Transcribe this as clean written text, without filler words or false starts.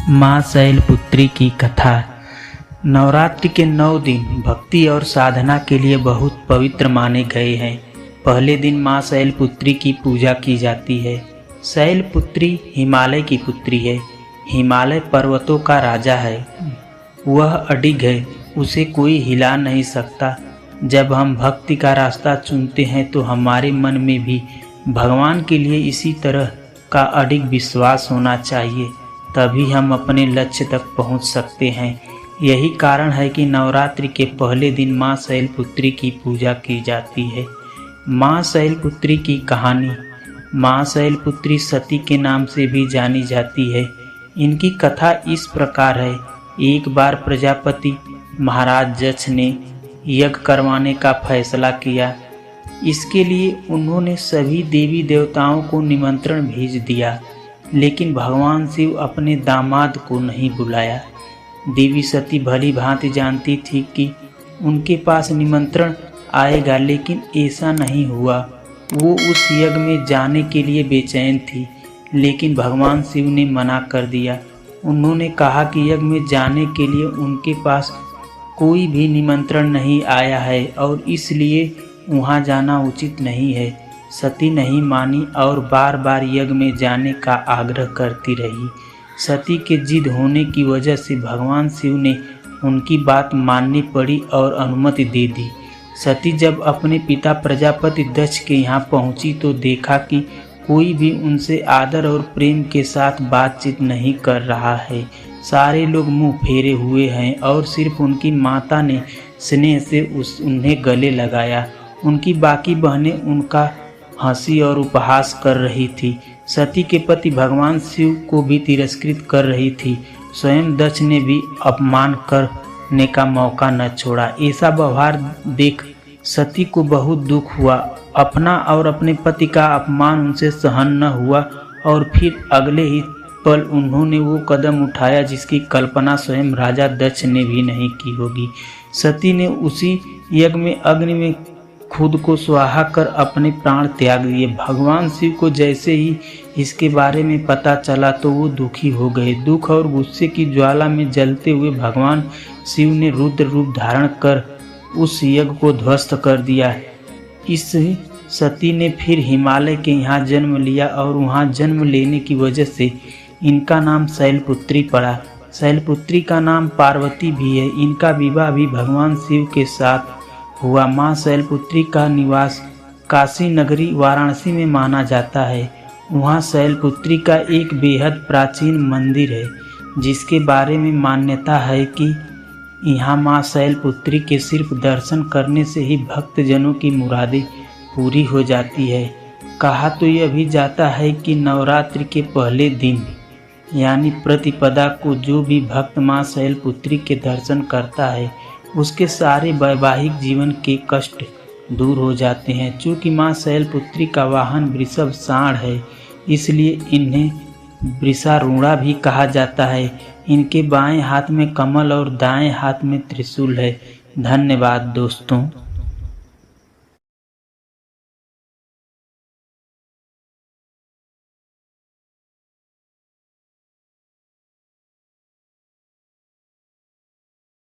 माँ शैलपुत्री की कथा। नवरात्रि के 9 दिन भक्ति और साधना के लिए बहुत पवित्र माने गए हैं। पहले दिन माँ शैलपुत्री की पूजा की जाती है। शैलपुत्री हिमालय की पुत्री है। हिमालय पर्वतों का राजा है। वह अडिग है, उसे कोई हिला नहीं सकता। जब हम भक्ति का रास्ता चुनते हैं तो हमारे मन में भी भगवान के लिए इसी तरह का अडिग विश्वास होना चाहिए, तभी हम अपने लक्ष्य तक पहुंच सकते हैं। यही कारण है कि नवरात्रि के पहले दिन माँ शैलपुत्री की पूजा की जाती है। माँ शैलपुत्री की कहानी। माँ शैलपुत्री सती के नाम से भी जानी जाती है। इनकी कथा इस प्रकार है। एक बार प्रजापति महाराज जक्ष ने यज्ञ करवाने का फैसला किया। इसके लिए उन्होंने सभी देवी देवताओं को निमंत्रण भेज दिया, लेकिन भगवान शिव अपने दामाद को नहीं बुलाया। देवी सती भली भांति जानती थी कि उनके पास निमंत्रण आएगा, लेकिन ऐसा नहीं हुआ। वो उस यज्ञ में जाने के लिए बेचैन थी, लेकिन भगवान शिव ने मना कर दिया। उन्होंने कहा कि यज्ञ में जाने के लिए उनके पास कोई भी निमंत्रण नहीं आया है और इसलिए वहाँ जाना उचित नहीं है। सती नहीं मानी और बार बार यज्ञ में जाने का आग्रह करती रही। सती के जिद होने की वजह से भगवान शिव ने उनकी बात माननी पड़ी और अनुमति दे दी। सती जब अपने पिता प्रजापति दक्ष के यहाँ पहुँची तो देखा कि कोई भी उनसे आदर और प्रेम के साथ बातचीत नहीं कर रहा है। सारे लोग मुंह फेरे हुए हैं और सिर्फ उनकी माता ने स्नेह से उन्हें गले लगाया। उनकी बाकी बहनें उनका हंसी और उपहास कर रही थी। सती के पति भगवान शिव को भी तिरस्कृत कर रही थी। स्वयं दक्ष ने भी अपमान करने का मौका न छोड़ा। ऐसा व्यवहार देख सती को बहुत दुख हुआ। अपना और अपने पति का अपमान उनसे सहन न हुआ और फिर अगले ही पल उन्होंने वो कदम उठाया जिसकी कल्पना स्वयं राजा दक्ष ने भी नहीं की होगी। सती ने उसी यज्ञ में अग्नि में खुद को स्वाहा कर अपने प्राण त्याग दिए। भगवान शिव को जैसे ही इसके बारे में पता चला तो वो दुखी हो गए। दुख और गुस्से की ज्वाला में जलते हुए भगवान शिव ने रुद्र रूप धारण कर उस यज्ञ को ध्वस्त कर दिया। इस सती ने फिर हिमालय के यहाँ जन्म लिया और वहाँ जन्म लेने की वजह से इनका नाम शैलपुत्री पड़ा। शैलपुत्री का नाम पार्वती भी है। इनका विवाह भी भगवान शिव के साथ हुआ। माँ शैलपुत्री का निवास काशी नगरी वाराणसी में माना जाता है। वहाँ शैलपुत्री का एक बेहद प्राचीन मंदिर है, जिसके बारे में मान्यता है कि यहाँ माँ शैलपुत्री के सिर्फ दर्शन करने से ही भक्तजनों की मुरादें पूरी हो जाती है। कहा तो यह भी जाता है कि नवरात्रि के पहले दिन यानी प्रतिपदा को जो भी भक्त माँ शैलपुत्री के दर्शन करता है उसके सारे वैवाहिक जीवन के कष्ट दूर हो जाते हैं। चूँकि माँ शैलपुत्री का वाहन वृषभ सांड है, इसलिए इन्हें वृषारूढ़ा भी कहा जाता है। इनके बाएं हाथ में कमल और दाएं हाथ में त्रिशूल है। धन्यवाद दोस्तों।